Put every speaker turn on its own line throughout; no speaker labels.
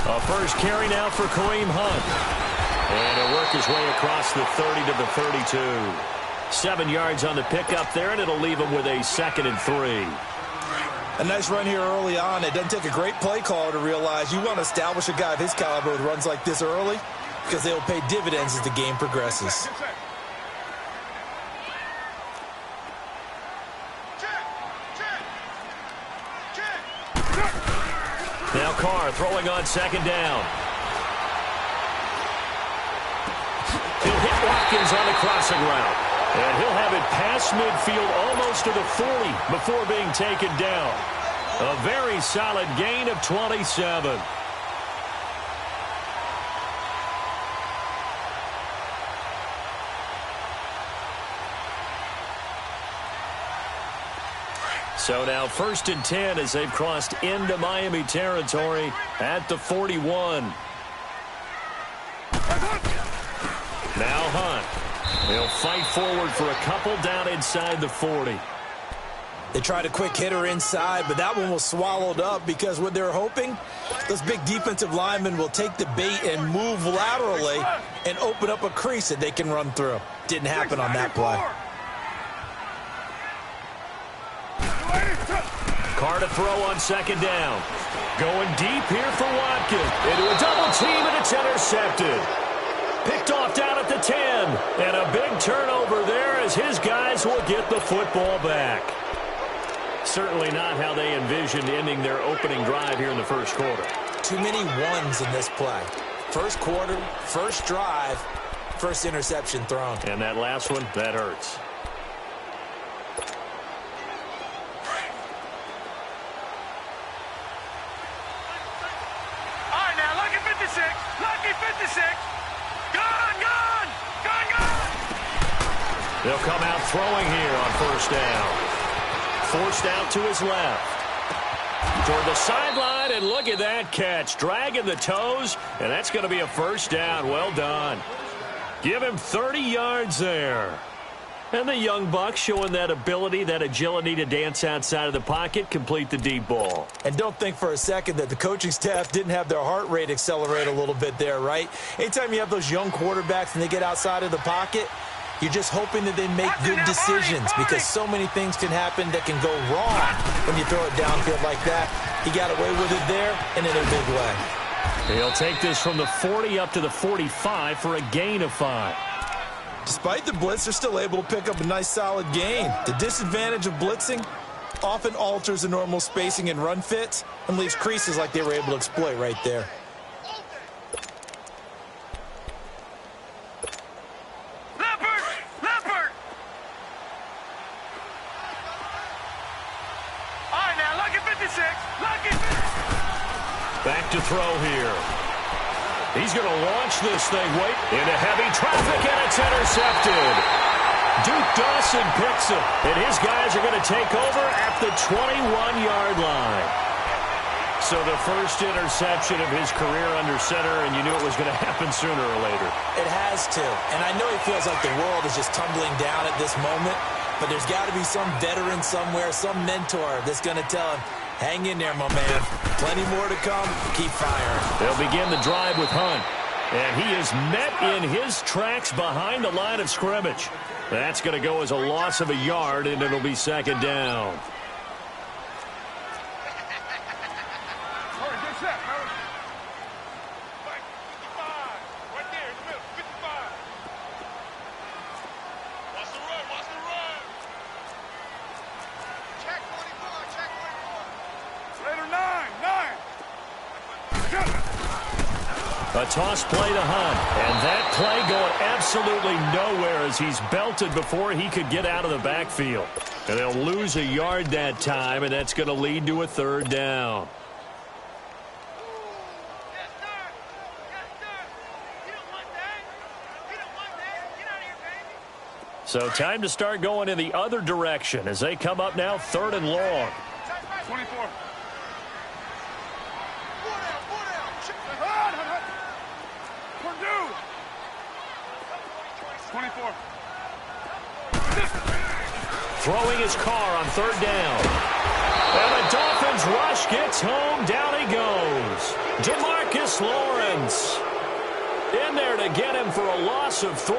A first carry now for Kareem Hunt. And he'll work his way across the 30 to the 32. 7 yards on the pickup there, and it'll leave him with a 2nd and 3.
A nice run here early on. It doesn't take a great play caller to realize you want to establish a guy of his caliber with runs like this early because they'll pay dividends as the game progresses.
Now Carr throwing on 2nd down. He'll hit Watkins on the crossing route. And he'll have it past midfield almost to the 40 before being taken down. A very solid gain of 27. So now 1st and 10 as they've crossed into Miami territory at the 41. Now Hunt. He'll fight forward for a couple down inside the 40.
They tried a quick hitter inside, but that one was swallowed up because what they're hoping, those big defensive linemen will take the bait and move laterally and open up a crease that they can run through. Didn't happen on that play.
Carr to throw on 2nd down. Going deep here for Watkins. Into a double team, and it's intercepted. Picked off down at the 10. And a big turnover there as his guys will get the football back. Certainly not how they envisioned ending their opening drive here in the first quarter.
Too many ones in this play. First quarter, first drive, first interception thrown.
And that last one, that hurts.
All right, now, lucky 56. Lucky 56. Gone, gone, gone, gone.
They'll come out throwing here on 1st down. Forced out to his left. Toward the sideline, and look at that catch. Dragging the toes, and that's going to be a 1st down. Well done. Give him 30 yards there. And the young buck showing that ability, that agility to dance outside of the pocket, complete the deep ball.
And don't think for a second that the coaching staff didn't have their heart rate accelerate a little bit there, right? Anytime you have those young quarterbacks and they get outside of the pocket, you're just hoping that they make good decisions because so many things can happen that can go wrong when you throw it downfield like that. He got away with it there and in a big way.
He'll take this from the 40 up to the 45 for a gain of 5.
Despite the blitz, they're still able to pick up a nice solid gain. The disadvantage of blitzing often alters the normal spacing and run fits and leaves creases like they were able to exploit right there.
Back to throw here. He's going to launch this thing. Wait, into heavy traffic, and it's intercepted. Duke Dawson picks it, and his guys are going to take over at the 21-yard line. So the first interception of his career under center, and you knew it was going to happen sooner or later.
It has to, and I know he feels like the world is just tumbling down at this moment, but there's got to be some veteran somewhere, some mentor that's going to tell him, hang in there, my man. Plenty more to come. Keep firing.
They'll begin the drive with Hunt. And he is met in his tracks behind the line of scrimmage. That's going to go as a loss of a yard, and it'll be 2nd down. A toss play to Hunt, and that play going absolutely nowhere as he's belted before he could get out of the backfield. And they'll lose a yard that time, and that's going to lead to a 3rd down. So time to start going in the other direction as they come up now 3rd and long.
24.
Throwing his car on third down. And the Dolphins rush gets home. Down he goes. Demarcus Lawrence in there to get him for a loss of 3,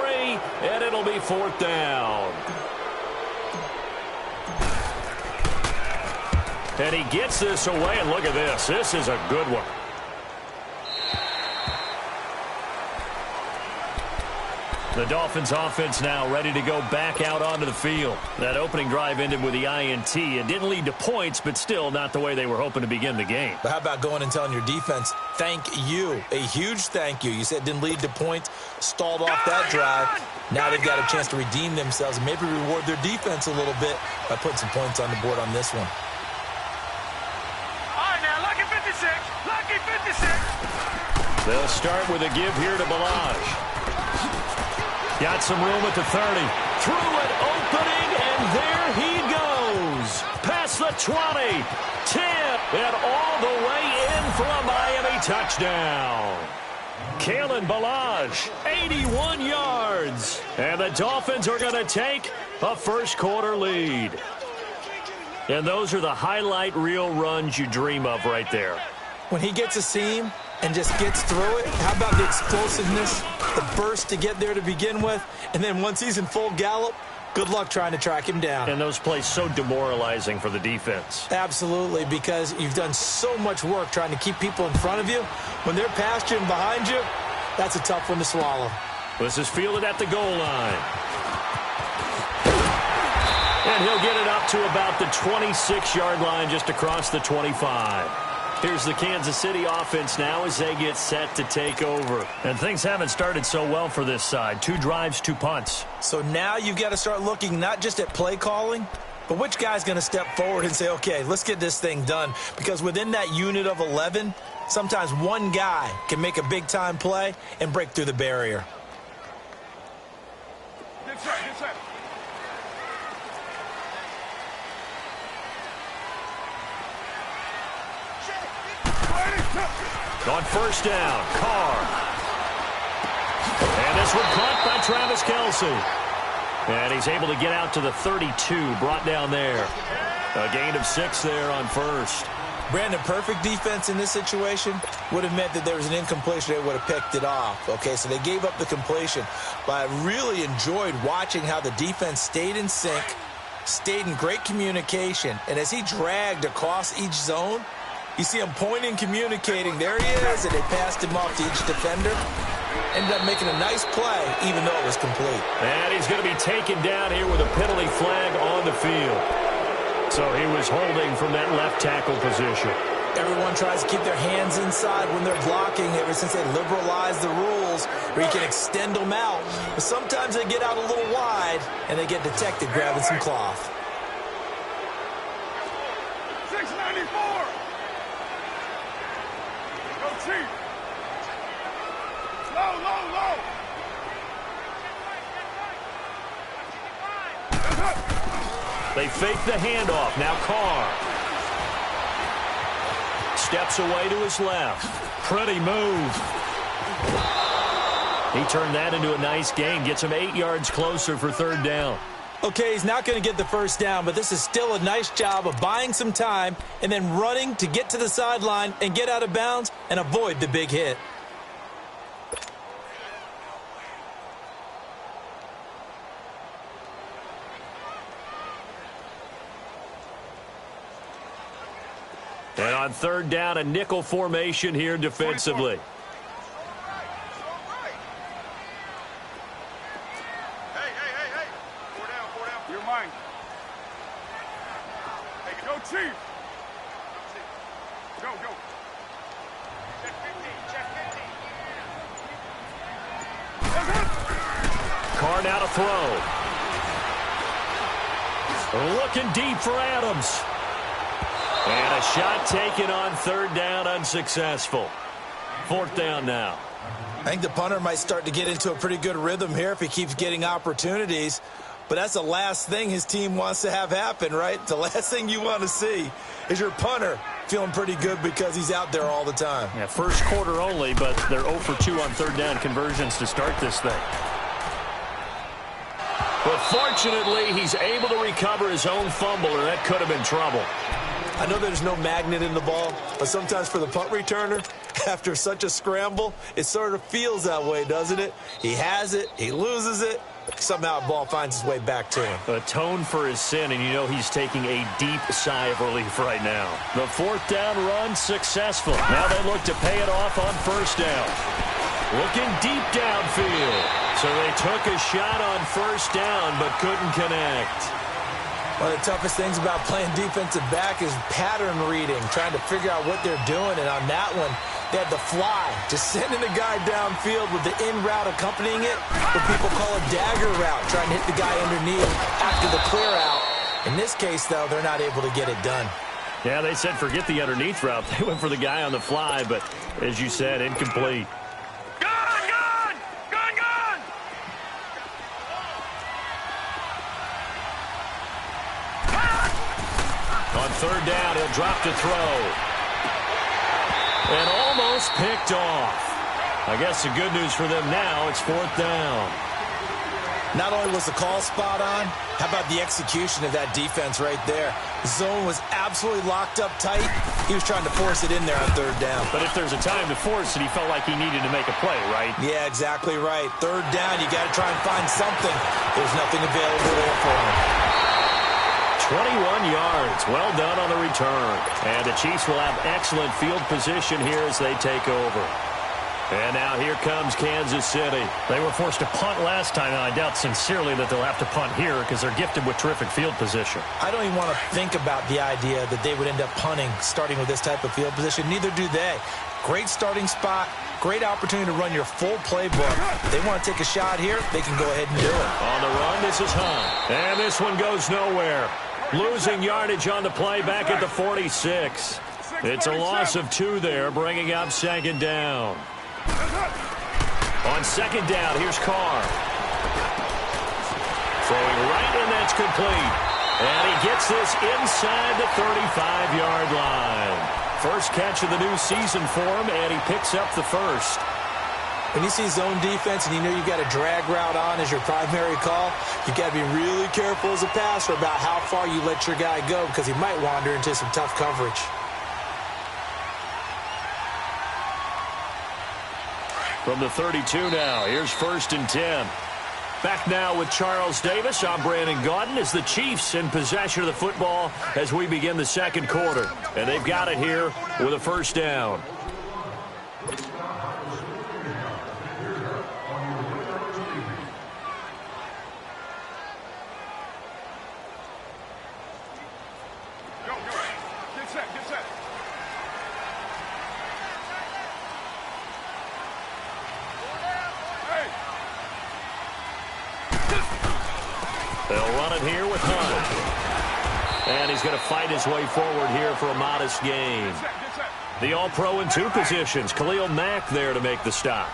and it'll be fourth down. And he gets this away, and look at this. This is a good one. The Dolphins offense now ready to go back out onto the field. That opening drive ended with the INT. It didn't lead to points, but still not the way they were hoping to begin the game.
But how about going and telling your defense, thank you, a huge thank you. You said it didn't lead to points, stalled off that drive. Now they've got a chance to redeem themselves and maybe reward their defense a little bit by putting some points on the board on this one.
All right, now, lucky 56. Lucky 56.
They'll start with a give here to Balaj. Got some room at the 30. Threw it opening, and there he goes. Past the 20. 10. And all the way in for a Miami touchdown. Kalen Balaj, 81 yards. And the Dolphins are going to take a first-quarter lead. And those are the highlight reel runs you dream of right there.
When he gets a seam and just gets through it, how about the explosiveness, the burst to get there to begin with, and then once he's in full gallop, good luck trying to track him down.
And those plays so demoralizing for the defense.
Absolutely, because you've done so much work trying to keep people in front of you. When they're past you and behind you, that's a tough one to swallow.
This is fielded at the goal line. And he'll get it up to about the 26-yard line, just across the 25. Here's the Kansas City offense now as they get set to take over. And things haven't started so well for this side. 2 drives, 2 punts.
So now you've got to start looking not just at play calling, but which guy's going to step forward and say, okay, let's get this thing done. Because within that unit of 11, sometimes one guy can make a big-time play and break through the barrier.
Good set, good set.
On first down, Carr. And this one caught by Travis Kelce. And he's able to get out to the 32, brought down there. A gain of 6 there on first.
Brandon, perfect defense in this situation would have meant that there was an incompletion. They would have picked it off. Okay, so they gave up the completion. But I really enjoyed watching how the defense stayed in sync, stayed in great communication. And as he dragged across each zone, you see him pointing, communicating. There he is, and they passed him off to each defender. Ended up making a nice play, even though it was complete.
And he's going to be taken down here with a penalty flag on the field. So he was holding from that left tackle position.
Everyone tries to keep their hands inside when they're blocking ever since they liberalized the rules where you can extend them out. But sometimes they get out a little wide, and they get detected grabbing some cloth.
694. Go Chief. Low, low, low.
They fake the handoff. Now Carr. Steps away to his left. Pretty move. He turned that into a nice gain. Gets him 8 yards closer for third down.
Okay, he's not going to get the first down, but this is still a nice job of buying some time and then running to get to the sideline and get out of bounds and avoid the big hit.
And on third down, a nickel formation here defensively.
Hey. 4 down. You're mine. Hey, go Chief. Go. Check 50.
Carr now to throw. Looking deep for Adams. And a shot taken on third down, unsuccessful. Fourth down now.
I think the punter might start to get into a pretty good rhythm here if he keeps getting opportunities. But that's the last thing his team wants to have happen, right? The last thing you want to see is your punter feeling pretty good because he's out there all the time.
Yeah, first quarter only, but they're 0 for 2 on third down conversions to start this thing. But fortunately, he's able to recover his own fumble, or that could have been trouble.
I know there's no magnet in the ball, but sometimes for the punt returner, after such a scramble, it sort of feels that way, doesn't it? He has it, he loses it, somehow the ball finds its way back to him.
Atone for his sin, and you know he's taking a deep sigh of relief right now. The fourth down run successful. Now they look to pay it off on first down. Looking deep downfield. So they took a shot on first down, but couldn't connect.
One of the toughest things about playing defensive back is pattern reading, trying to figure out what they're doing. And on that one, they had the fly, just sending the guy downfield with the in route accompanying it, what people call a dagger route, trying to hit the guy underneath after the clear out. In this case, though, they're not able to get it done.
Yeah, they said forget the underneath route. They went for the guy on the fly, but as you said, incomplete. On third down, he'll drop to throw. And almost picked off. I guess the good news for them now, it's fourth down.
Not only was the call spot on, how about the execution of that defense right there? The zone was absolutely locked up tight. He was trying to force it in there on third down.
But if there's a time to force it, he felt like he needed to make a play, right?
Yeah, exactly right. Third down, you got to try and find something. There's nothing available there for him.
21 yards. Well done on the return. And the Chiefs will have excellent field position here as they take over. And now here comes Kansas City. They were forced to punt last time, and I doubt sincerely that they'll have to punt here because they're gifted with terrific field position.
I don't even want to think about the idea that they would end up punting starting with this type of field position. Neither do they. Great starting spot. Great opportunity to run your full playbook. If they want to take a shot here, they can go ahead and do it.
On the run, this is Hunt. And this one goes nowhere. Losing yardage on the play back at the 46. It's a loss of 2 there, bringing up second down. On second down, here's Carr. Throwing right, and that's complete. And he gets this inside the 35-yard line. First catch of the new season for him, and he picks up the first.
When you see zone defense and you know you've got a drag route on as your primary call, you've got to be really careful as a passer about how far you let your guy go because he might wander into some tough coverage.
From the 32 now, here's first and 10. Back now with Charles Davis. I'm Brandon Gaudin as the Chiefs in possession of the football as we begin the second quarter. And they've got it here with a first down. They'll run it here with Hunt. And he's going to fight his way forward here for a modest gain. The All-Pro in 2 positions. Khalil Mack there to make the stop.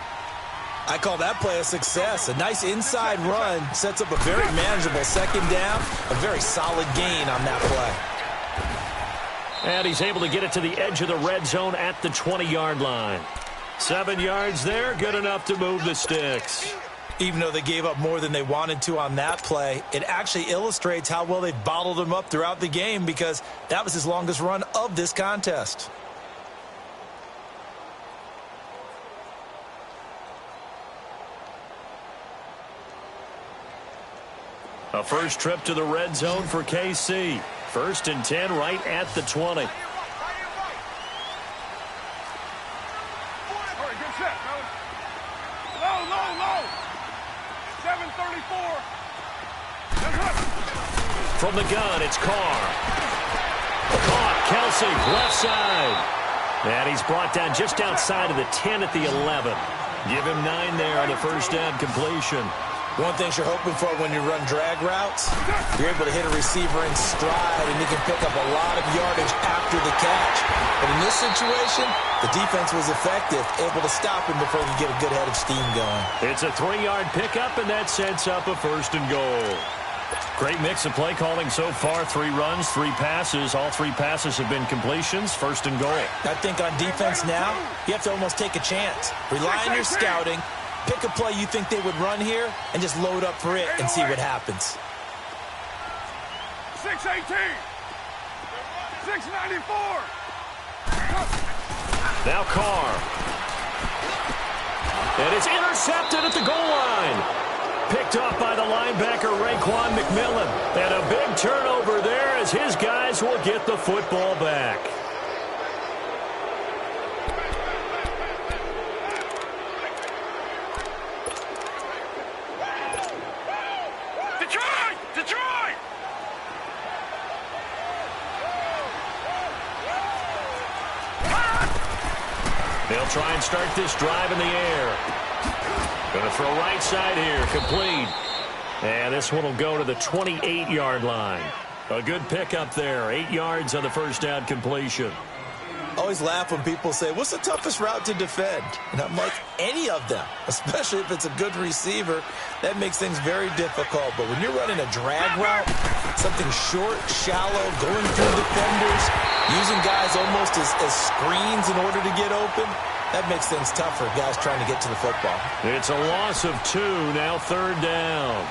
I call that play a success. A nice inside run sets up a very manageable second down. A very solid gain on that play.
And he's able to get it to the edge of the red zone at the 20-yard line. 7 yards there, good enough to move the sticks.
Even though they gave up more than they wanted to on that play, it actually illustrates how well they've bottled him up throughout the game because that was his longest run of this contest.
A first trip to the red zone for KC. First and 10 right at the 20. From the gun, it's Carr. Caught, Kelsey, left side. And he's brought down just outside of the 10 at the 11. Give him 9 there on the first down completion.
One thing you're hoping for when you run drag routes, you're able to hit a receiver in stride and you can pick up a lot of yardage after the catch. But in this situation, the defense was effective, able to stop him before he could get a good head of steam going.
It's a 3-yard pickup, and that sets up a first and goal. Great mix of play calling so far. 3 runs, 3 passes. All 3 passes have been completions. First and goal.
I think on defense now, you have to almost take a chance. Rely on your scouting. Pick a play you think they would run here and just load up for it and see what happens.
618. 694.
Now Carr. And it's intercepted at the goal line. Picked off by the linebacker, Raekwon McMillan. And a big turnover there as his guys will get the football back.
Detroit! Detroit!
They'll try and start this drive in the air. Going to throw right side here, complete. And this one will go to the 28-yard line. A good pickup there, 8 yards on the first down completion.
I always laugh when people say, what's the toughest route to defend? And I'm like, any of them, especially if it's a good receiver. That makes things very difficult. But when you're running a drag route, something short, shallow, going through defenders, using guys almost as screens in order to get open, that makes things tough for guys trying to get to the football.
It's a loss of 2, now third down.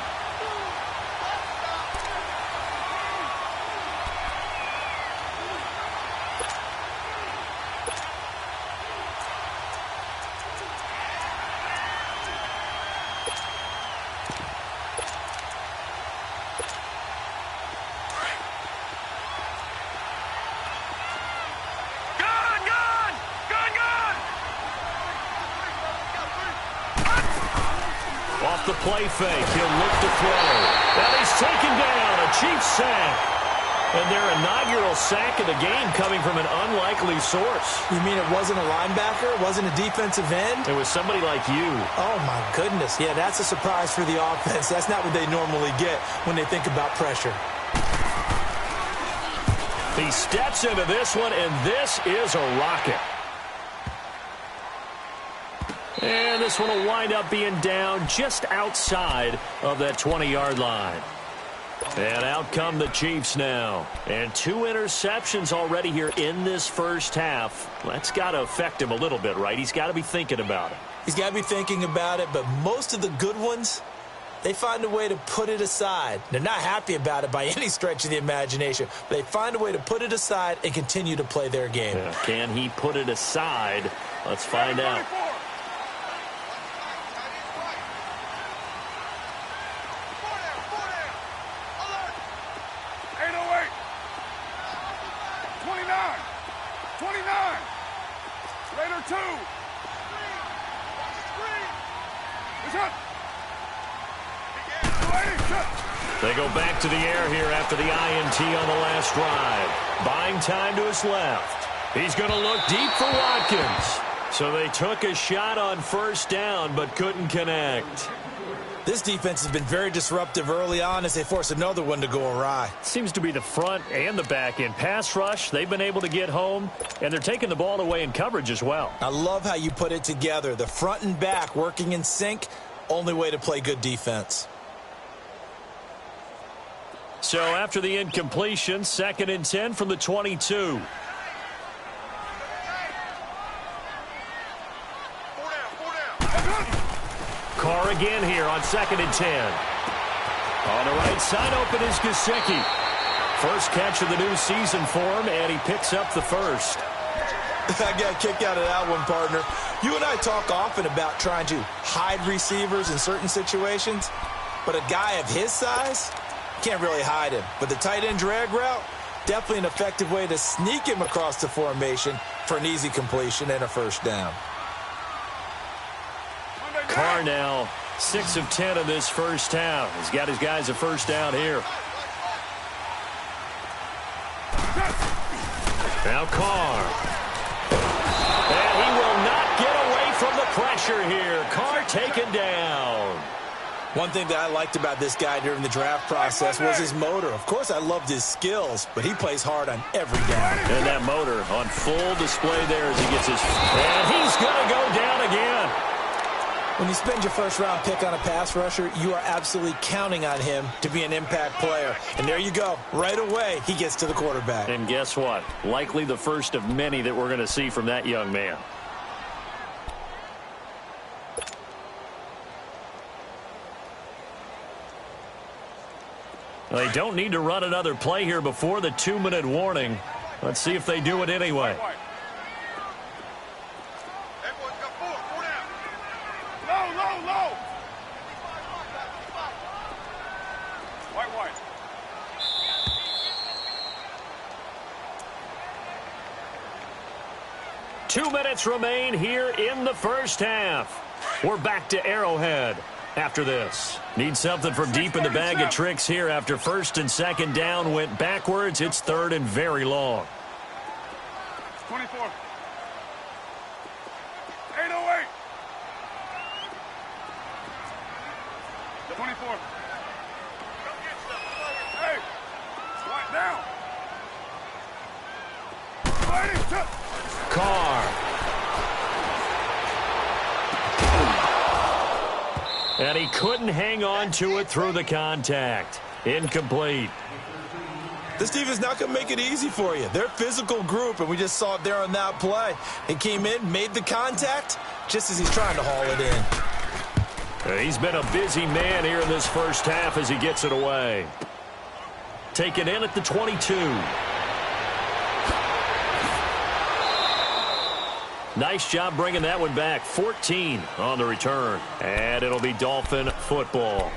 Off the play fake, he'll look to throw. And he's taken down, a Chiefs sack. And their inaugural sack of the game coming from an unlikely source.
You mean it wasn't a linebacker? It wasn't a defensive end?
It was somebody like you.
Oh, my goodness. Yeah, that's a surprise for the offense. That's not what they normally get when they think about pressure.
He steps into this one, and this is a rocket. And this one will wind up being down just outside of that 20-yard line. And out come the Chiefs now. And 2 interceptions already here in this first half. That's got to affect him a little bit, right? He's got to be thinking about it.
He's got to be thinking about it, but most of the good ones, they find a way to put it aside. They're not happy about it by any stretch of the imagination. But they find a way to put it aside and continue to play their game.
Yeah. Can he put it aside? Let's find out.
29. Raider 2.
They go back to the air here after the INT on the last drive. Buying time to his left. He's going to look deep for Watkins. So they took a shot on first down but couldn't connect.
This defense has been very disruptive early on as they force another one to go awry.
Seems to be the front and the back end. Pass rush, they've been able to get home, and they're taking the ball away in coverage as well.
I love how you put it together. The front and back working in sync, only way to play good defense.
So after the incompletion, 2nd and 10 from the 22. Carr again here on 2nd and 10. On the right side, open is Gesicki. First catch of the new season for him, and he picks up the first.
I got a kick out of that one, partner. You and I talk often about trying to hide receivers in certain situations, but a guy of his size can't really hide him. But the tight end drag route, definitely an effective way to sneak him across the formation for an easy completion and a first down.
Carr now 6 of 10 in this first half. He's got his guys a first down here. Now Carr. And he will not get away from the pressure here. Carr taken down.
One thing that I liked about this guy during the draft process was his motor. Of course, I loved his skills, but he plays hard on every down.
And that motor on full display there as he gets his... And he's going to go down again.
When you spend your first-round pick on a pass rusher, you are absolutely counting on him to be an impact player. And there you go. Right away, he gets to the quarterback.
And guess what? Likely the first of many that we're going to see from that young man. They don't need to run another play here before the 2-minute warning. Let's see if they do it anyway.
Low.
2 minutes remain here in the first half. We're back to Arrowhead after this. Need something from deep in the bag of tricks here after first and second down went backwards. It's third and very long.
24. 808. 24. Hey, right down.
Carr. And he couldn't hang on to it through the contact. Incomplete.
This defense not going to make it easy for you. They're a physical group, and we just saw it there on that play. He came in, made the contact, just as he's trying to haul it in.
He's been a busy man here in this first half as he gets it away. Taken in at the 22. Nice job bringing that one back. 14 on the return. And it'll be Dolphin football.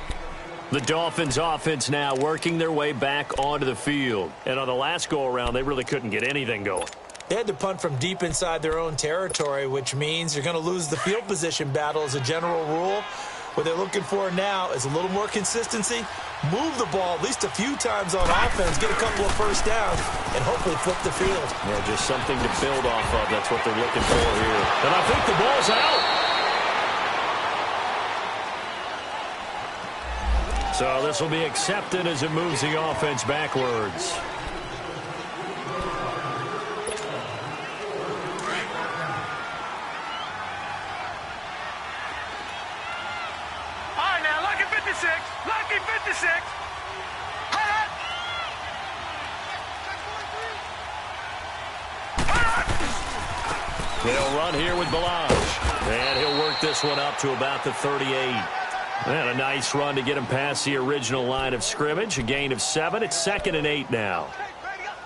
The Dolphins offense now working their way back onto the field. And on the last go-around, they really couldn't get anything going.
They had to punt from deep inside their own territory, which means you're going to lose the field position battle as a general rule. What they're looking for now is a little more consistency, move the ball at least a few times on offense, get a couple of first downs, and hopefully flip the field.
Yeah, just something to build off of. That's what they're looking for here. And I think the ball's out. So this will be accepted as it moves the offense backwards.
Lucky 56.
They'll run here with Balaj. And he'll work this one up to about the 38. And a nice run to get him past the original line of scrimmage. A gain of 7. It's 2nd and 8 now.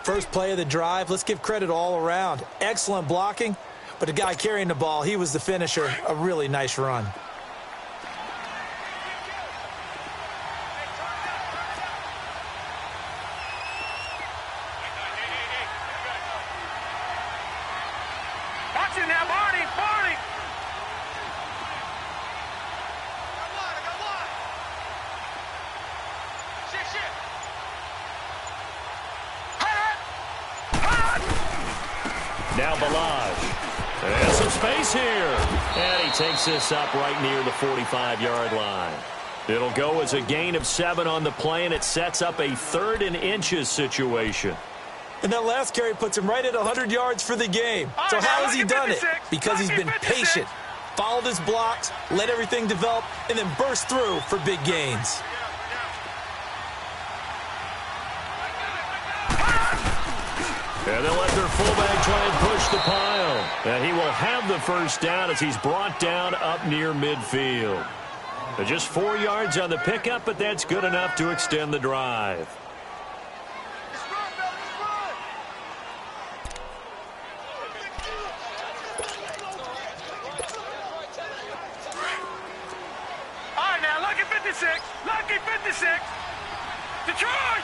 First play of the drive. Let's give credit all around. Excellent blocking. But the guy carrying the ball, he was the finisher. A really nice run.
Now Balaj. There's some space here. And he takes this up right near the 45-yard line. It'll go as a gain of 7 on the play, and it sets up a 3rd and inches situation.
And that last carry puts him right at 100 yards for the game. So how has he done it? Because he's been patient, followed his blocks, let everything develop, and then burst through for big gains.
And they'll let their fullback try and push the pile. And he will have the first down as he's brought down up near midfield. Just 4 yards on the pickup, but that's good enough to extend the drive.
All right, now, lucky 56. Lucky 56. Detroit!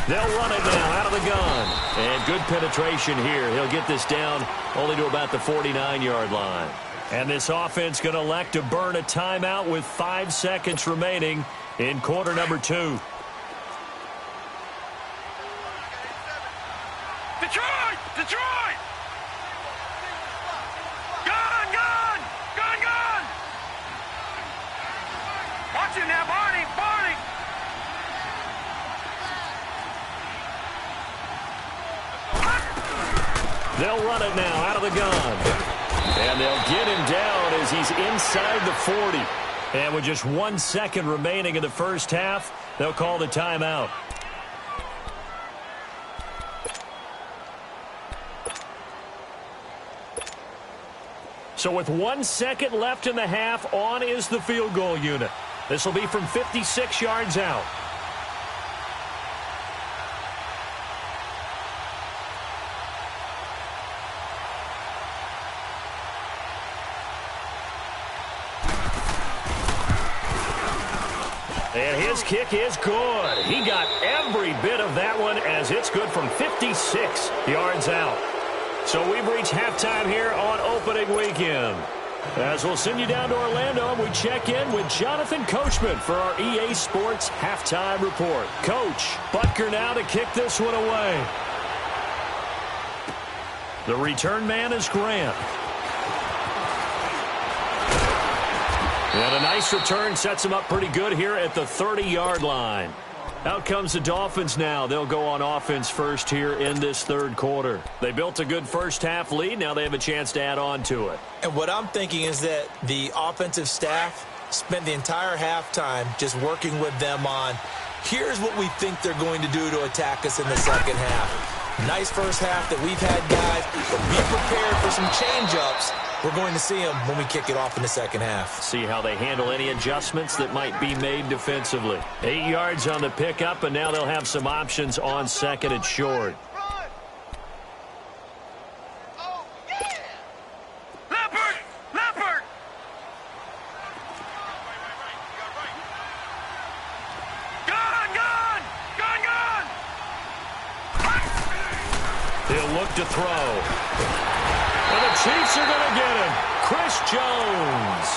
They'll run it now out of the gun. And good penetration here. He'll get this down only to about the 49-yard line. And this offense going to elect to burn a timeout with 5 seconds remaining in quarter number 2.
Detroit! Gun! Watch it now, Barney!
They'll run it now out of the gun. And they'll get him down as he's inside the 40. And with just 1 second remaining in the first half, they'll call the timeout. So with 1 second left in the half, on is the field goal unit. This will be from 56 yards out. And his kick is good. He got every bit of that one as it's good from 56 yards out. So we've reached halftime here on opening weekend. As we'll send you down to Orlando, and we check in with Jonathan Coachman for our EA Sports Halftime Report. Coach, Butker now to kick this one away. The return man is Grant. And a nice return sets him up pretty good here at the 30-yard line. Out comes the Dolphins now. They'll go on offense first here in this third quarter. They built a good first-half lead. Now they have a chance to add on to it.
And what I'm thinking is that the offensive staff spent the entire halftime just working with them on, here's what we think they're going to do to attack us in the second half. Nice first half that we've had, guys, but be prepared for some change-ups. We're going to see them when we kick it off in the second half.
See how they handle any adjustments that might be made defensively. 8 yards on the pickup, and now they'll have some options on second and short. He'll look to throw. And the Chiefs are going to get him. Chris Jones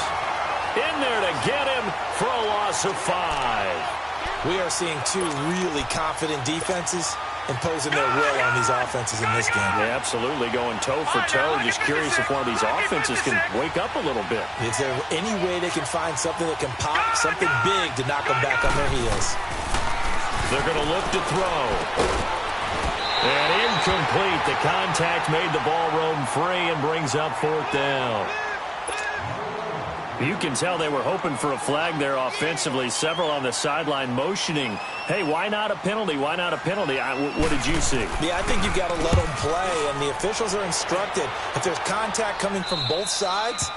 in there to get him for a loss of 5.
We are seeing two really confident defenses imposing their will on these offenses in this game.
Yeah, absolutely, going toe for toe. Just curious if one of these offenses can wake up a little bit.
Is there any way they can find something that can pop, something big to knock them back on their heels?
They're going to look to throw. And incomplete. The contact made the ball roam free and brings up fourth down. You can tell they were hoping for a flag there offensively. Several on the sideline motioning, hey, why not a penalty? Why not a penalty? What did you see?
Yeah, I think you've got to let them play, and the officials are instructed. If there's contact coming from both sides,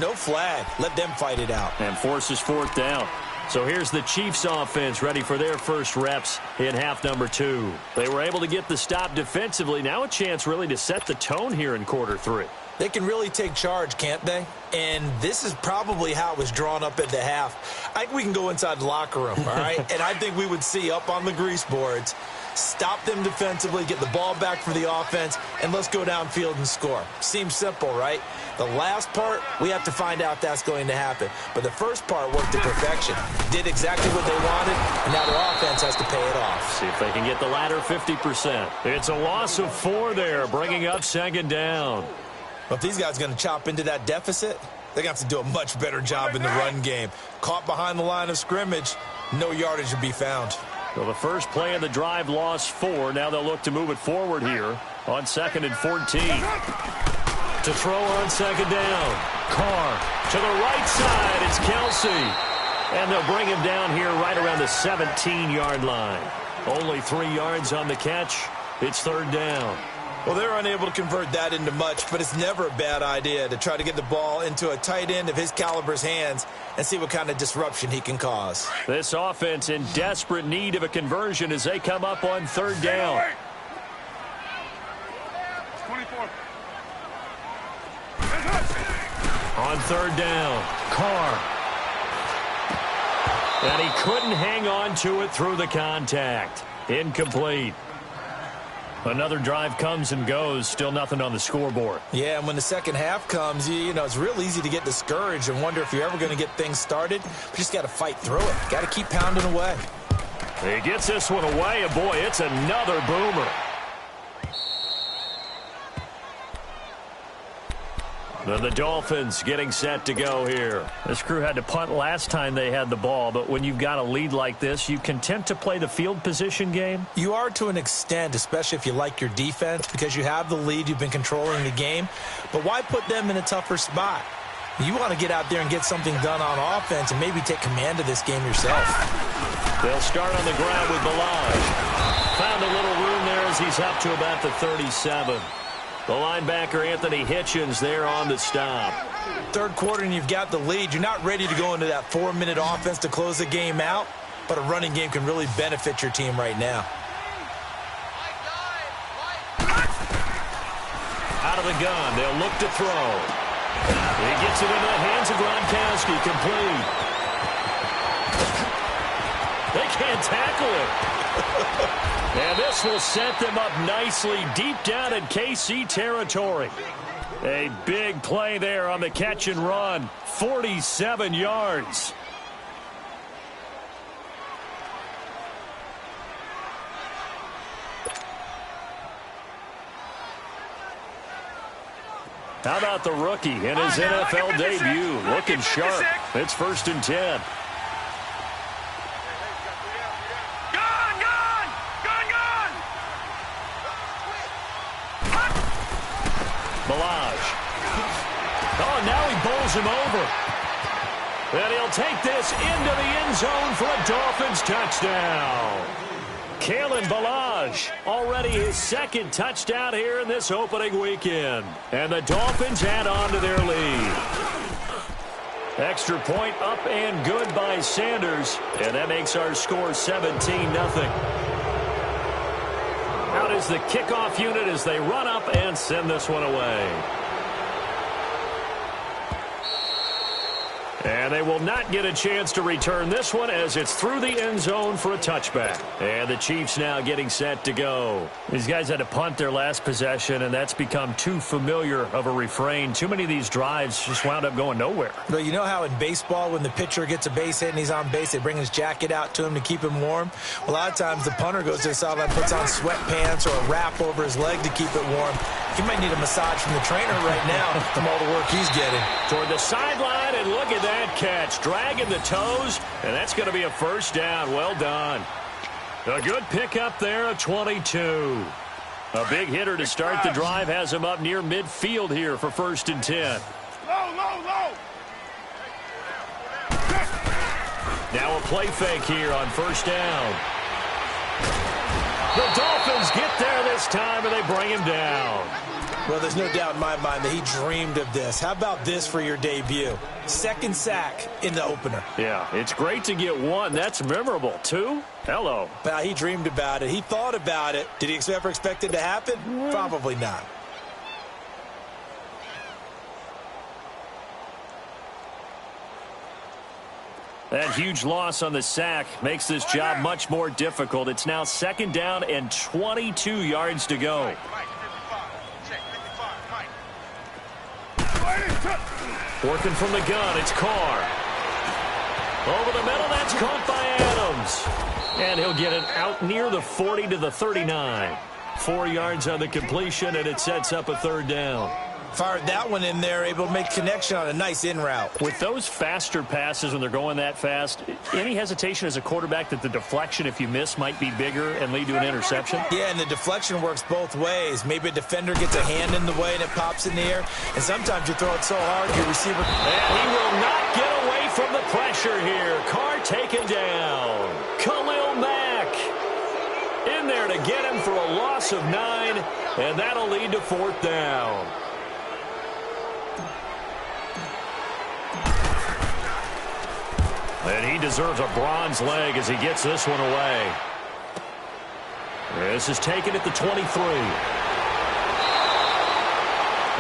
no flag. Let them fight it out.
And forces fourth down. So here's the Chiefs offense ready for their first reps in half number 2. They were able to get the stop defensively. Now a chance really to set the tone here in quarter 3.
They can really take charge, can't they? And this is probably how it was drawn up at the half. I think we can go inside the locker room, all right? And I think we would see up on the grease boards, stop them defensively, get the ball back for the offense, and let's go downfield and score. Seems simple, right? The last part, we have to find out if that's going to happen. But the first part worked to perfection. Did exactly what they wanted, and now their offense has to pay it off.
See if they can get the latter 50%. It's a loss of 4 there, bringing up second down.
Well, if these guys are going to chop into that deficit, they're going to have to do a much better job in the run game. Caught behind the line of scrimmage, no yardage to be found.
Well, the first play of the drive lost 4. Now they'll look to move it forward here on 2nd and 14. To throw on second down. Carr to the right side. It's Kelsey. And they'll bring him down here right around the 17-yard line. Only 3 yards on the catch. It's third down.
Well, they're unable to convert that into much, but it's never a bad idea to try to get the ball into a tight end of his caliber's hands and see what kind of disruption he can cause.
This offense in desperate need of a conversion as they come up on third down.
24.
On third down, Carr. And he couldn't hang on to it through the contact. Incomplete. Another drive comes and goes. Still nothing on the scoreboard.
Yeah, and when the second half comes, you know, it's real easy to get discouraged and wonder if you're ever going to get things started. You just got to fight through it. Got to keep pounding away.
He gets this one away, and boy, it's another boomer. Then the Dolphins getting set to go here. This crew had to punt last time they had the ball, but when you've got a lead like this, you content to play the field position game?
You are to an extent, especially if you like your defense, because you have the lead, you've been controlling the game. But why put them in a tougher spot? You want to get out there and get something done on offense and maybe take command of this game yourself.
They'll start on the ground with Balaj. Found a little room there as he's up to about the 37. The linebacker, Anthony Hitchens, there on the stop.
Third quarter and you've got the lead. You're not ready to go into that 4-minute offense to close the game out, but a running game can really benefit your team right now.
Out of the gun, they'll look to throw. He gets it into the hands of Gronkowski, complete. They can't tackle it. And this will set them up nicely deep down in KC territory. A big play there on the catch and run. 47 yards. How about the rookie in his NFL debut? Looking sharp. It's 1st and 10. Balaj. Oh, now he bowls him over. And he'll take this into the end zone for a Dolphins touchdown. Kalen Balaj, already his 2nd touchdown here in this opening weekend. And the Dolphins add on to their lead. Extra point up and good by Sanders. And that makes our score 17-0. Out is the kickoff unit as they run up and send this one away. And they will not get a chance to return this one as it's through the end zone for a touchback. And the Chiefs now getting set to go. These guys had to punt their last possession, and that's become too familiar of a refrain. Too many of these drives just wound up going nowhere.
But you know how in baseball, when the pitcher gets a base hit and he's on base, they bring his jacket out to him to keep him warm? Well, a lot of times the punter goes to the sideline, puts on sweatpants or a wrap over his leg to keep it warm. He might need a massage from the trainer right now from all the work he's getting.
Toward the sideline, and look at that catch. Dragging the toes, and that's going to be a 1st down. Well done. A good pickup there of 22. A big hitter to start the drive has him up near midfield here for 1st and 10.
Low.
Now a play fake here on 1st down. The Dolphins get there this time, and they bring him down.
Well, there's no doubt in my mind that he dreamed of this. How about this for your debut? 2nd sack in the opener.
Yeah, it's great to get 1. That's memorable. 2? Hello.
Well, he dreamed about it. He thought about it. Did he ever expect it to happen? Probably not.
That huge loss on the sack makes this job much more difficult. It's now 2nd down and 22 yards to go. Working from the gun, it's Carr. Over the middle, that's caught by Adams. And he'll get it out near the 40 to the 39. 4 yards on the completion, and it sets up a 3rd down.
Fired that one in there, able to make connection on a nice in route.
With those faster passes when they're going that fast, any hesitation as a quarterback that the deflection, if you miss, might be bigger and lead to an interception?
Yeah, and the deflection works both ways. Maybe a defender gets a hand in the way and it pops in the air. And sometimes you throw it so hard, your receiver...
And he will not get away from the pressure here. Carr taken down. Khalil Mack in there to get him for a loss of 9, and that'll lead to 4th down. And he deserves a bronze leg as he gets this one away. This is taken at the 23.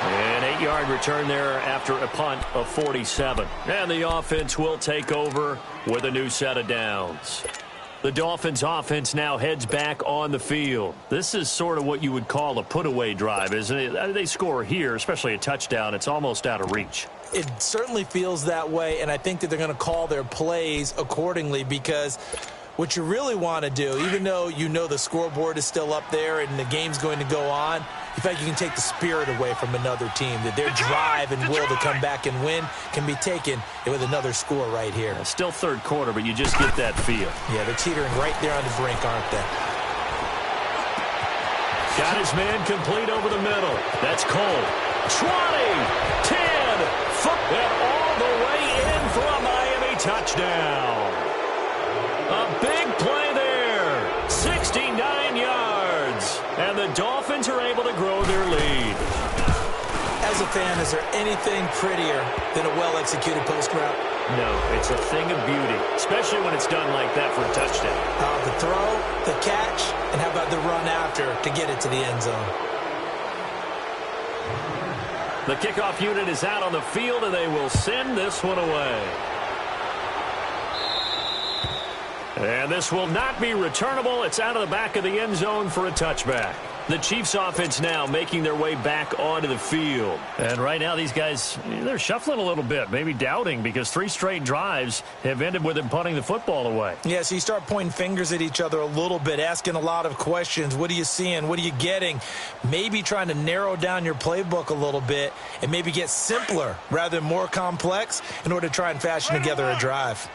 An 8-yard return there after a punt of 47. And the offense will take over with a new set of downs. The Dolphins offense now heads back on the field. This is sort of what you would call a put-away drive, isn't it? They score here, especially a touchdown. It's almost out of reach.
It certainly feels that way, and I think that they're going to call their plays accordingly because what you really want to do, even though you know the scoreboard is still up there and the game's going to go on, in fact, you can take the spirit away from another team, that their drive and will to come back and win can be taken with another score right here.
Still 3rd quarter, but you just get that feel.
Yeah, they're teetering right there on the brink, aren't they?
Got his man complete over the middle. That's Cole. 20, 10, and all the way in for a Miami touchdown. A big play there. 69 yards. And the Dolphins are able to grow their lead.
As a fan, is there anything prettier than a well-executed post route?
No, it's a thing of beauty, especially when it's done like that for a touchdown.
The throw, the catch, and how about the run after to get it to the end zone?
The kickoff unit is out on the field, and they will send this one away. And this will not be returnable. It's out of the back of the end zone for a touchback. The Chiefs offense now making their way back onto the field. And right now these guys, they're shuffling a little bit, maybe doubting, because 3 straight drives have ended with them punting the football away.
Yeah, so you start pointing fingers at each other a little bit, asking a lot of questions. What are you seeing? What are you getting? Maybe trying to narrow down your playbook a little bit and maybe get simpler rather than more complex in order to try and fashion together a drive.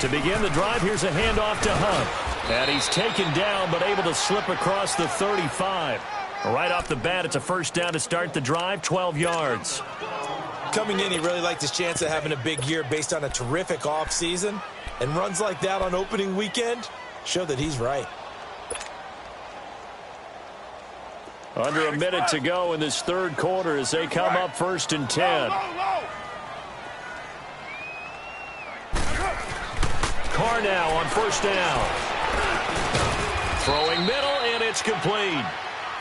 To begin the drive, here's a handoff to Hunt. And he's taken down, but able to slip across the 35. Right off the bat, it's a first down to start the drive, 12 yards.
Coming in, he really liked his chance of having a big year based on a terrific offseason. And runs like that on opening weekend show that he's right.
Under a minute to go in this third quarter as they come up 1st and 10. Carr now on first down. Throwing middle, and it's complete.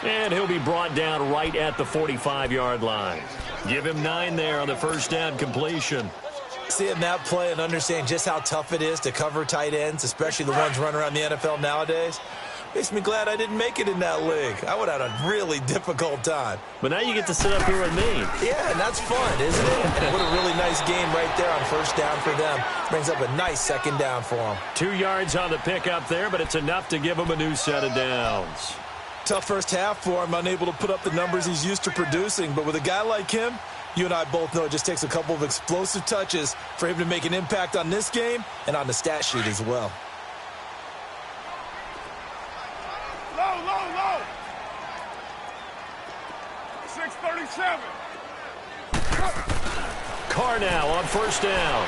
And he'll be brought down right at the 45-yard line. Give him 9 there on the first down completion.
Seeing that play and understanding just how tough it is to cover tight ends, especially the ones running around the NFL nowadays, makes me glad I didn't make it in that league. I would have had a really difficult time.
But now you get to sit up here with me.
Yeah, and that's fun, isn't it? And what a really nice game right there on first down for them. Brings up a nice second down for them.
2 yards on the pickup there, but it's enough to give them a new set of downs.
Tough first half for him, unable to put up the numbers he's used to producing. But with a guy like him, you and I both know it just takes a couple of explosive touches for him to make an impact on this game and on the stat sheet as well.
Low. 637.
Carr now on first down.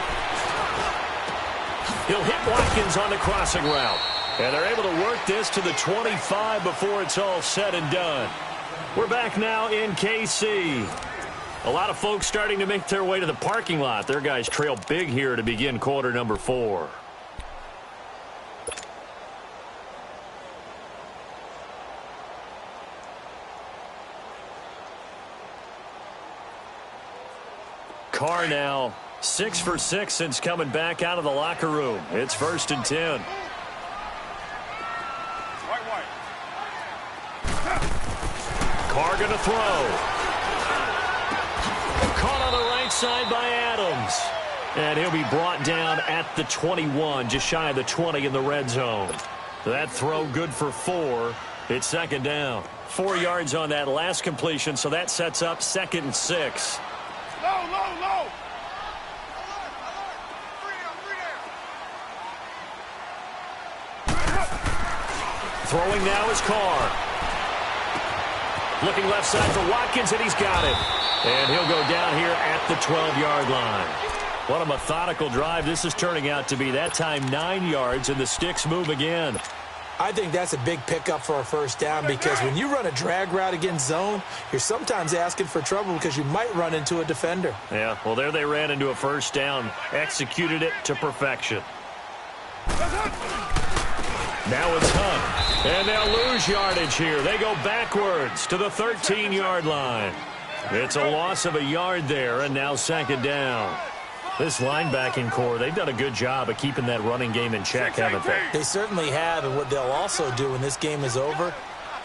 He'll hit Watkins on the crossing route. And they're able to work this to the 25 before it's all said and done. We're back now in KC. A lot of folks starting to make their way to the parking lot. Their guys trail big here to begin quarter number 4. Carr now 6 for 6 since coming back out of the locker room. It's 1st and 10. Carr going to throw. Caught on the right side by Adams. And he'll be brought down at the 21, just shy of the 20 in the red zone. That throw good for 4. It's second down. 4 yards on that last completion, so that sets up 2nd and 6.
Low.
Throwing now is Carr. Looking left side for Watkins, and he's got it. And he'll go down here at the 12-yard line. What a methodical drive this is turning out to be. That time 9 yards, and the sticks move again.
I think that's a big pickup for a first down because when you run a drag route against zone, you're sometimes asking for trouble because you might run into a defender.
Yeah, well, there they ran into a first down, executed it to perfection. Now it's Hunt, and they'll lose yardage here. They go backwards to the 13-yard line. It's a loss of a yard there, and now second down. This linebacking core, they've done a good job of keeping that running game in check, haven't they?
They certainly have, and what they'll also do when this game is over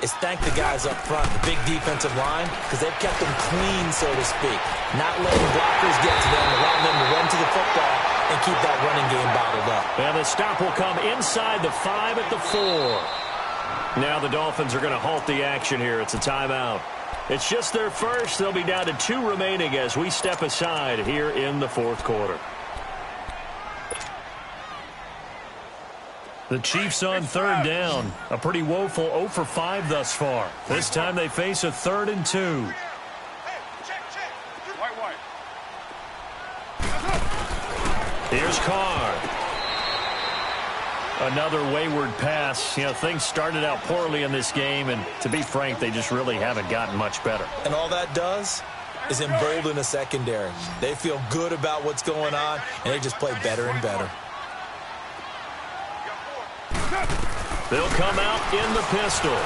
is thank the guys up front, the big defensive line, because they've kept them clean, so to speak. Not letting blockers get to them, allowing them to run to the football and keep that running game bottled up.
And the stop will come inside the 5 at the 4. Now the Dolphins are going to halt the action here. It's a timeout. It's just their first. They'll be down to 2 remaining as we step aside here in the fourth quarter. The Chiefs on third down. A pretty woeful 0 for 5 thus far. This time they face a 3rd and 2. Here's Carr. Another wayward pass. You know, things started out poorly in this game, and to be frank, they just really haven't gotten much better.
And all that does is embolden the secondary. They feel good about what's going on, and they just play better and better.
They'll come out in the pistol.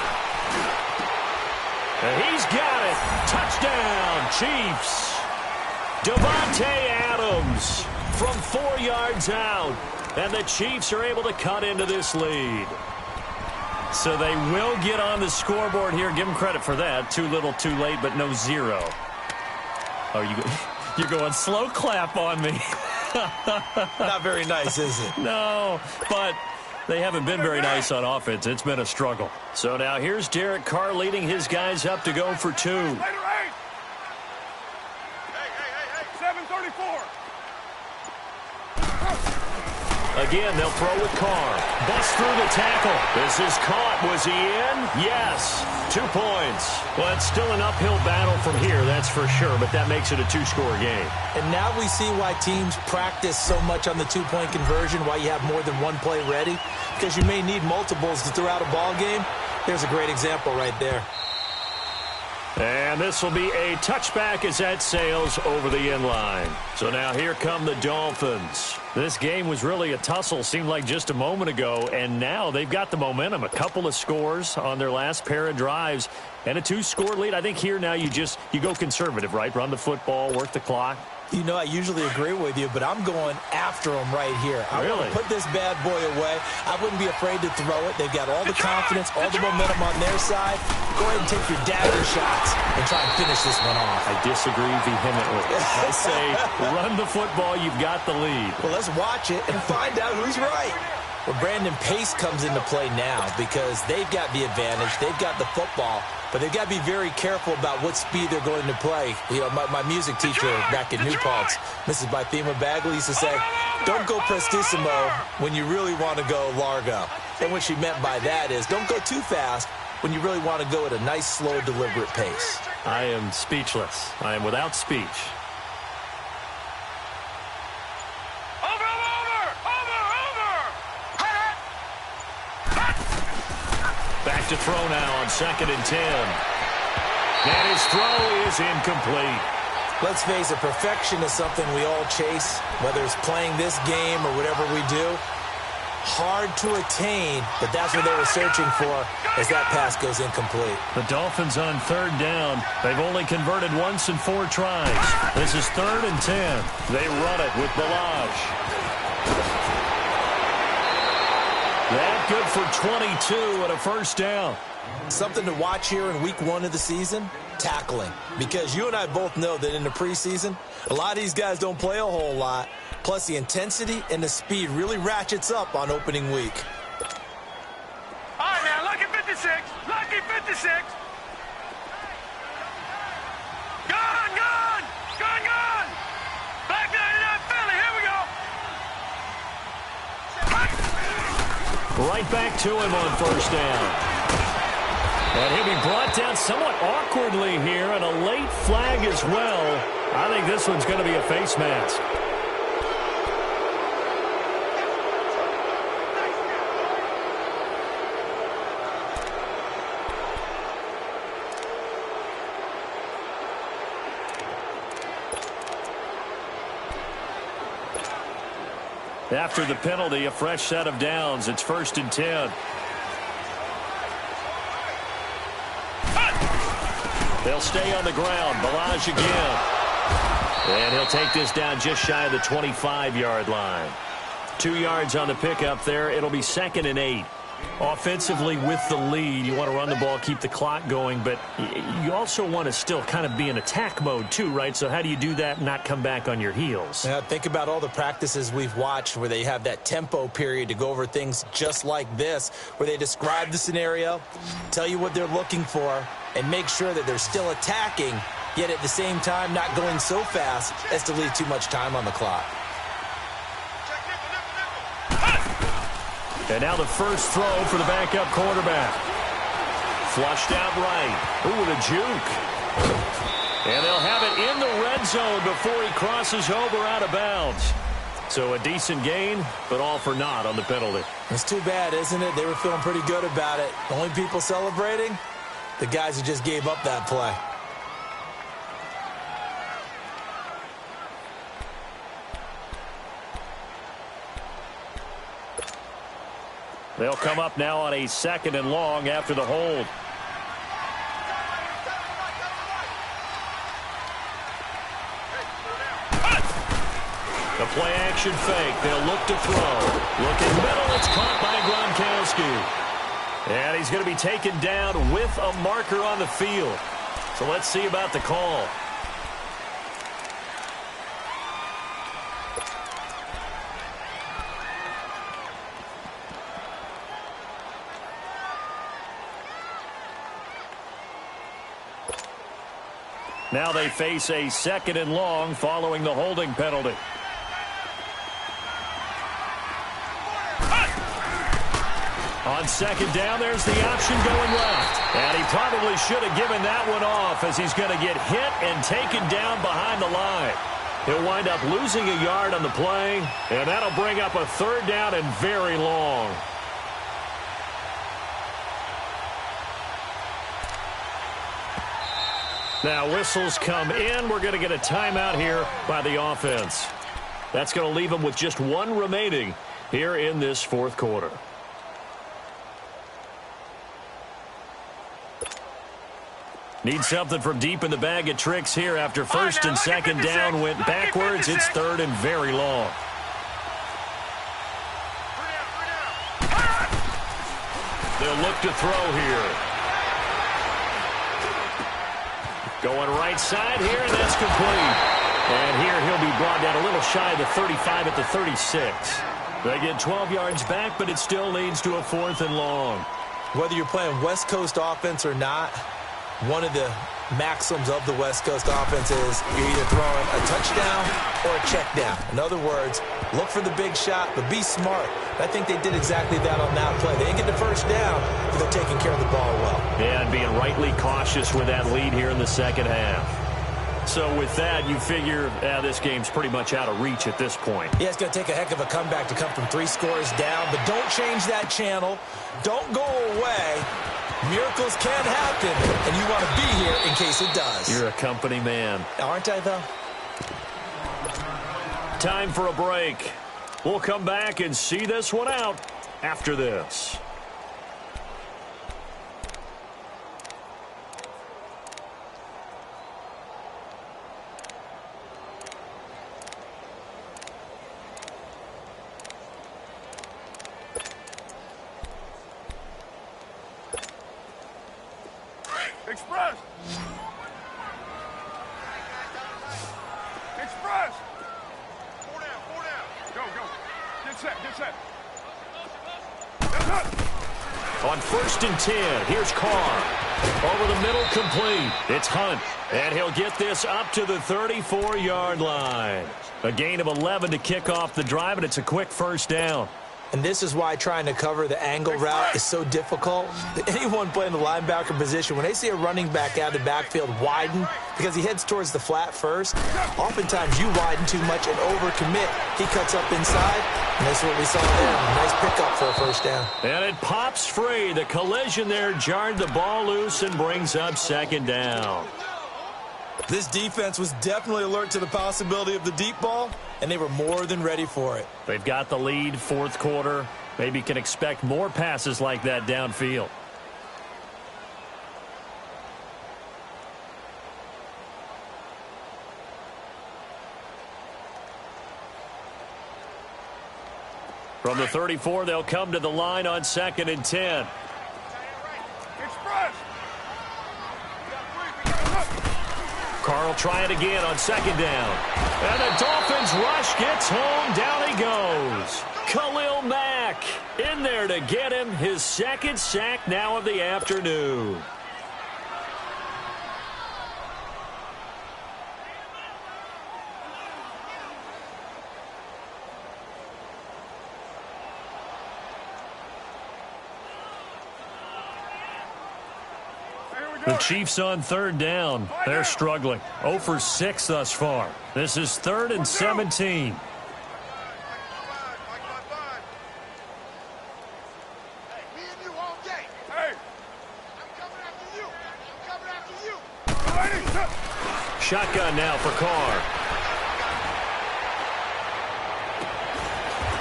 And he's got it. Touchdown, Chiefs. Davante Adams from 4 yards out. And the Chiefs are able to cut into this lead. So they will get on the scoreboard here. Give them credit for that. Too little, too late, but no zero. Oh, you're going slow clap on me.
Not very nice, is it?
No, but they haven't been very nice on offense. It's been a struggle. So now here's Derek Carr leading his guys up to go for 2.
Hey, 7:34.
Again, they'll throw with Carr. Bust through the tackle. This is caught. Was he in? Yes. 2 points. Well, it's still an uphill battle from here, that's for sure, but that makes it a 2-score game.
And now we see why teams practice so much on the 2-point conversion, why you have more than one play ready, because you may need multiples to throw out a ball game. There's a great example right there.
And this will be a touchback as that sails over the end line. So now here come the Dolphins. This game was really a tussle, seemed like just a moment ago, and now they've got the momentum. A couple of scores on their last pair of drives and a 2-score lead. I think here now you go conservative, right? Run the football, work the clock.
You know, I usually agree with you, but I'm going after them right here. I
really
want to put this bad boy away. I wouldn't be afraid to throw it. They've got all the confidence, all the momentum on their side. Go ahead and take your dagger shots and try and finish this one off.
I disagree vehemently. I say run the football. You've got the lead.
Well, let's watch it and find out who's right. Well, Brandon, pace comes into play now because they've got the advantage. They've got the football, but they've got to be very careful about what speed they're going to play. You know, my music teacher back in New Paltz, Mrs. Bythema Bagley, used to say, don't go prestissimo when you really want to go largo. And what she meant by that is don't go too fast when you really want to go at a nice, slow, deliberate pace.
I am speechless. I am without speech. Back to throw now on 2nd and 10. And his throw is incomplete.
Let's face it, perfection is something we all chase, whether it's playing this game or whatever we do. Hard to attain, but that's what they were searching for as that pass goes incomplete.
The Dolphins on 3rd down. They've only converted once in 4 tries. This is 3rd and 10. They run it with Balaj. That good for 22 and a 1st down.
Something to watch here in week 1 of the season, tackling. Because you and I both know that in the preseason, a lot of these guys don't play a whole lot. Plus the intensity and the speed really ratchets up on opening week.
All right, now, lucky 56. Lucky 56. Gone, gone. Gone, gone. Black 99 Philly. Here we go.
Right back to him on 1st down. And he'll be brought down somewhat awkwardly here, and a late flag as well. I think this one's going to be a face mask. After the penalty, a fresh set of downs. It's 1st and 10. They'll stay on the ground. Balaj again. And he'll take this down just shy of the 25-yard line. 2 yards on the pickup there. It'll be 2nd and 8. Offensively with the lead, you want to run the ball, keep the clock going, but you also want to still kind of be in attack mode too, right? So how do you do that and not come back on your heels?
Now, think about all the practices we've watched where they have that tempo period to go over things just like this, where they describe the scenario, tell you what they're looking for, and make sure that they're still attacking, yet at the same time not going so fast as to leave too much time on the clock.
And now the first throw for the backup quarterback. Flushed out right. Ooh, with a juke. And they'll have it in the red zone before he crosses over out of bounds. So a decent gain, but all for naught on the penalty.
It's too bad, isn't it? They were feeling pretty good about it. The only people celebrating, the guys who just gave up that play.
They'll come up now on a 2nd and long after the hold. The play action fake. They'll look to throw. Looking middle. It's caught by Gronkowski. And he's going to be taken down with a marker on the field. So let's see about the call. Now they face a 2nd and long following the holding penalty. On 2nd down, there's the option going left. And he probably should have given that one off as he's going to get hit and taken down behind the line. He'll wind up losing a yard on the play, and that'll bring up a 3rd down and very long. Now whistles come in. We're going to get a timeout here by the offense. That's going to leave them with just 1 remaining here in this 4th quarter. Need something from deep in the bag of tricks here after 1st and 2nd down went backwards. It's 3rd and very long. They'll look to throw here. Going right side here, and that's complete. And here he'll be brought down a little shy of the 35 at the 36. They get 12 yards back, but it still leads to a 4th and long.
Whether you're playing West Coast offense or not, one of the maxims of the West Coast offense is you're either throwing a touchdown or a check down. In other words, look for the big shot, but be smart. I think they did exactly that on that play. They didn't get the 1st down, but they're taking care of the ball well.
Yeah, and being rightly cautious with that lead here in the 2nd half. So with that, you figure this game's pretty much out of reach at this point.
Yeah, it's going to take a heck of a comeback to come from 3 scores down, but don't change that channel. Don't go away. Miracles can happen, and you want to be here in case it does.
You're a company man.
Aren't I, though?
Time for a break. We'll come back and see this one out after this.
Express! Express! 4 down, 4 down. Go, go. Get set, get set.
On 1st and 10, here's Carr. Over the middle, complete. It's Hunt, and he'll get this up to the 34-yard line. A gain of 11 to kick off the drive, and it's a quick 1st down.
And this is why trying to cover the angle route is so difficult. Anyone playing the linebacker position, when they see a running back out of the backfield widen because he heads towards the flat first, oftentimes you widen too much and overcommit. He cuts up inside, and that's what we saw there. Nice pickup for a 1st down.
And it pops free. The collision there jarred the ball loose and brings up 2nd down.
This defense was definitely alert to the possibility of the deep ball, and they were more than ready for it.
They've got the lead, 4th quarter. Maybe can expect more passes like that downfield. From the 34, they'll come to the line on 2nd and 10.
Express!
Carr will try it again on 2nd down. And the Dolphins rush gets home. Down he goes. Khalil Mack in there to get him his 2nd sack now of the afternoon. The Chiefs on 3rd down. They're struggling. 0 for 6 thus far. This is 3rd and 17. shotgun now for Carr.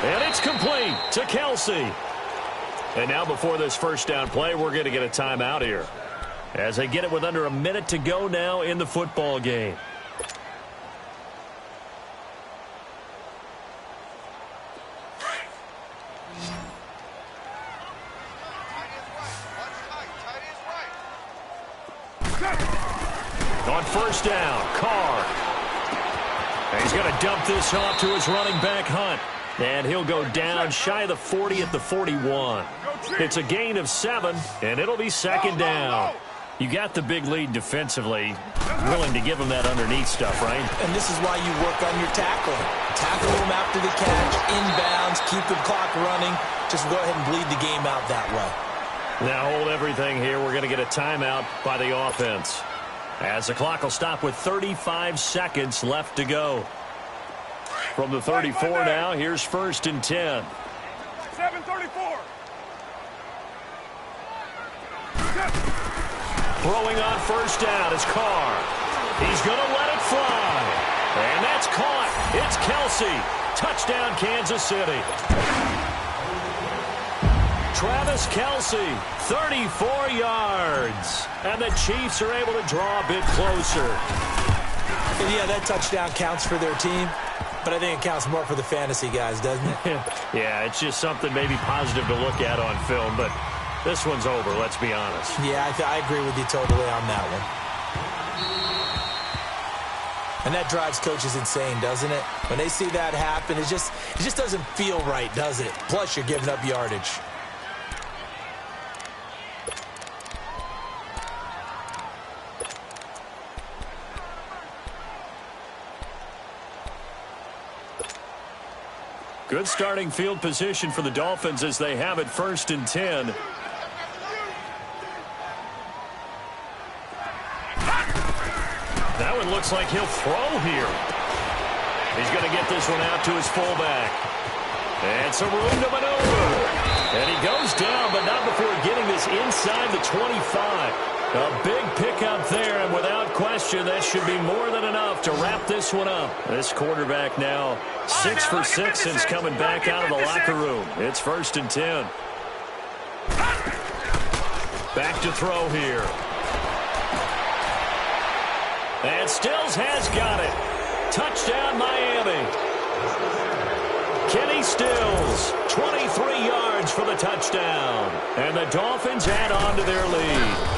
And it's complete to Kelsey. And now before this first down play, we're going to get a timeout here, as they get it with under a minute to go now in the football game. On first down, Carr. And he's going to dump this off to his running back, Hunt. And he'll go down shy of the 40 at the 41. It's a gain of 7, and it'll be second down. You got the big lead defensively. Willing to give him that underneath stuff, right?
And this is why you work on your tackling. Tackle him after the catch, inbounds, keep the clock running. Just go ahead and bleed the game out that way.
Now hold everything here. We're going to get a timeout by the offense, as the clock will stop with 35 seconds left to go. From the 34 now, here's 1st and 10.
7:34.
Throwing on first down is Carr. He's going to let it fly. And that's caught. It's Kelsey. Touchdown, Kansas City. Travis Kelsey, 34 yards. And the Chiefs are able to draw a bit closer.
And yeah, that touchdown counts for their team, but I think it counts more for the fantasy guys, doesn't it?
Yeah, it's just something maybe positive to look at on film, but this one's over, let's be honest.
Yeah, I agree with you totally on that one. And that drives coaches insane, doesn't it? When they see that happen, it just doesn't feel right, does it? Plus, you're giving up yardage.
Good starting field position for the Dolphins as they have it 1st and 10. That one looks like he'll throw here. He's going to get this one out to his fullback. And some room to maneuver. And he goes down, but not before getting this inside the 25. A big pickup there, and without question, that should be more than enough to wrap this one up. This quarterback now 6 for 6 since coming back out of the locker room. It's 1st and 10. Back to throw here. And Stills has got it. Touchdown, Miami. Kenny Stills, 23 yards for the touchdown. And the Dolphins add on to their lead.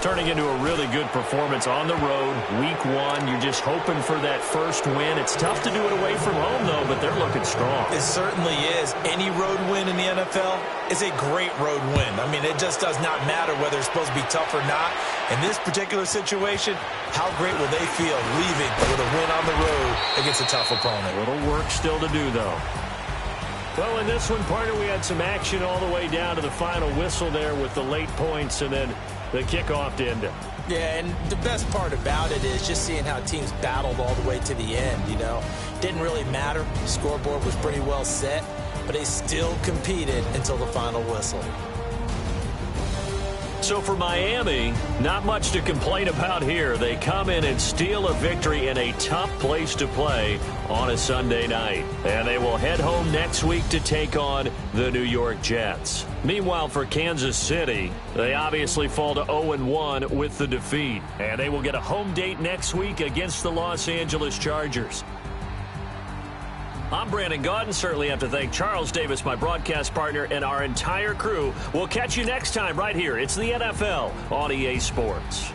Turning into a really good performance on the road. Week 1, you're just hoping for that first win. It's tough to do it away from home, though, but they're looking strong.
It certainly is. Any road win in the NFL is a great road win. I mean, it just does not matter whether it's supposed to be tough or not. In this particular situation, how great will they feel leaving with a win on the road against a tough opponent?
A little work still to do, though. Well, in this one, partner, we had some action all the way down to the final whistle there with the late points and then the kickoff to end it.
Yeah, and the best part about it is just seeing how teams battled all the way to the end, you know. Didn't really matter. The scoreboard was pretty well set, but they still competed until the final whistle.
So for Miami, not much to complain about here. They come in and steal a victory in a tough place to play on a Sunday night. And they will head home next week to take on the New York Jets. Meanwhile, for Kansas City, they obviously fall to 0-1 with the defeat. And they will get a home date next week against the Los Angeles Chargers. I'm Brandon Gaudin. Certainly have to thank Charles Davis, my broadcast partner, and our entire crew. We'll catch you next time right here. It's the NFL on EA Sports.